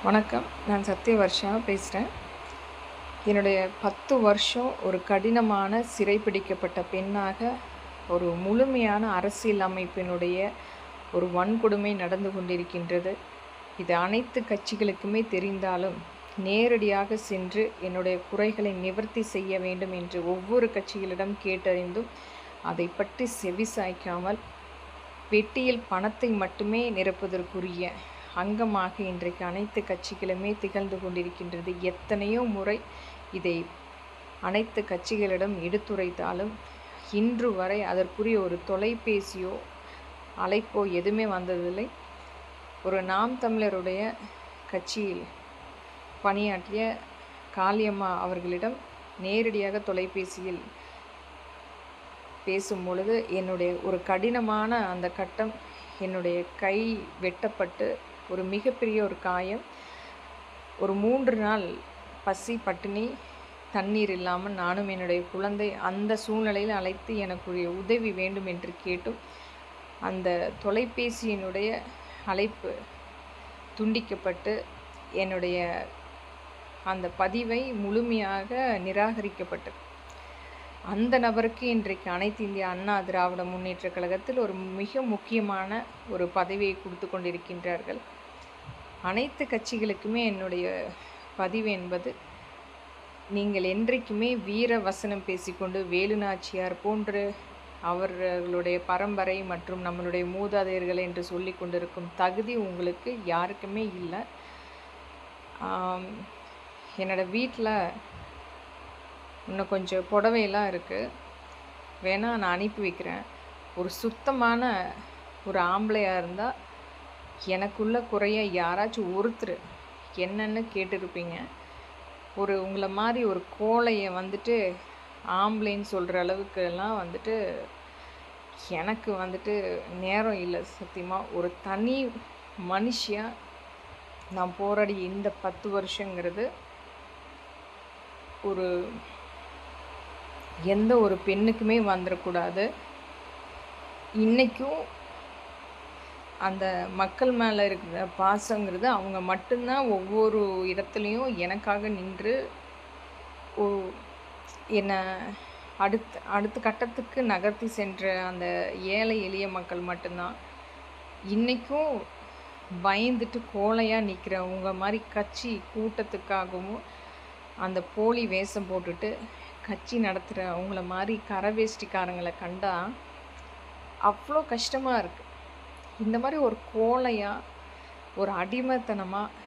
வணக்கம். நான் சத்யவர்ஷா பேசுகிறேன். என்னுடைய 10 வருஷம் ஒரு கடினமான சிறைப்பிடிக்கப்பட்ட பெண்ணாக ஒரு முழுமையான அரசியல் அமைப்பினுடைய ஒரு வன்கொடுமை நடந்து கொண்டிருக்கின்றது. இது அனைத்து கட்சிகளுக்குமே தெரிந்தாலும் நேரடியாக சென்று என்னுடைய குறைகளை நிவர்த்தி செய்ய வேண்டும் என்று ஒவ்வொரு கட்சிகளிடம் கேட்டறிந்தும் அதை பற்றி செவிசாய்க்காமல் பெட்டியில் பணத்தை மட்டுமே நிரப்புவதற்குரிய அங்கமாக இன்றைக்கு அனைத்து கட்சிகளுமே திகழ்ந்து கொண்டிருக்கின்றது. எத்தனையோ முறை இதை அனைத்து கட்சிகளிடம் எடுத்துரைத்தாலும் இன்று வரை அதற்குரிய ஒரு தொலைபேசியோ அழைப்போ எதுவுமே வந்ததில்லை. ஒரு நாம் தமிழருடைய கட்சியில் பணியாற்றிய காளியம்மா அவர்களிடம் நேரடியாக தொலைபேசியில் பேசும் பொழுது என்னுடைய ஒரு கடினமான அந்த கட்டம், என்னுடைய கை வெட்டப்பட்டு ஒரு மிகப்பெரிய ஒரு காயம், ஒரு 3 நாள் பசி பட்டினி தண்ணீர் இல்லாமல் நானும் என்னுடைய குழந்தை அந்த சூழ்நிலையில் அழைத்து எனக்குரிய உதவி வேண்டும் என்று கேட்டும் அந்த தொலைபேசியினுடைய அழைப்பு துண்டிக்கப்பட்டு என்னுடைய அந்த பதிவை முழுமையாக நிராகரிக்கப்பட்டது. அந்த நபருக்கு இன்றைக்கு அனைத்து இந்திய அண்ணா திராவிட முன்னேற்ற கழகத்தில் ஒரு மிக முக்கியமான ஒரு பதவியை கொடுத்து கொண்டிருக்கின்றார்கள். அனைத்து கட்சிகளுக்குமே என்னுடைய பதிவு என்பது, நீங்கள் என்றைக்குமே வீர வசனம் பேசிக்கொண்டு வேலுநாச்சியார் போன்று அவர்களுடைய பரம்பரை மற்றும் நம்மளுடைய மூதாதையர்கள் என்று சொல்லி கொண்டிருக்கும் தகுதி உங்களுக்கு யாருக்குமே இல்லை. என்னோடய வீட்டில் இன்னும் கொஞ்சம் புடவையெல்லாம் இருக்குது, வேணால் நான் அனுப்பி வைக்கிறேன். ஒரு சுத்தமான ஒரு ஆம்பளையாக இருந்தால் எனக்குள்ள குறைய யாராச்சும் ஒருத்தர் என்னன்னு கேட்டிருப்பீங்க. ஒரு உங்களை மாதிரி ஒரு கோழையை வந்துட்டு ஆம்பளைன்னு சொல்கிற அளவுக்கெல்லாம் வந்துட்டு எனக்கு வந்துட்டு நேரம் இல்லை. சத்தியமாக ஒரு தனி மனுஷியாக நான் போராடி இந்த 10 வருஷங்கிறது ஒரு எந்த ஒரு பெண்ணுக்குமே வந்துடக்கூடாது. இன்றைக்கும் அந்த மக்கள் மேலே இருக்கிற பாசங்கிறது அவங்க மட்டும்தான் ஒவ்வொரு இடத்துலையும் எனக்காக நின்று என்னை அடுத்த கட்டத்துக்கு நகர்த்தி சென்ற அந்த ஏழை எளிய மக்கள் மட்டும்தான். இன்றைக்கும் பயந்துட்டு கோழையாக நிற்கிற உங்கள் மாதிரி கட்சி கூட்டத்துக்காகவும் அந்த போலி வேஷம் போட்டுட்டு கட்சி நடத்துகிற அவங்கள மாதிரி கரவேஷ்டிக்காரங்களை கண்டால் அவ்வளோ கஷ்டமாக இருக்குது. இந்த மாதிரி ஒரு கோழையாக ஒரு அடிமைத்தனமாக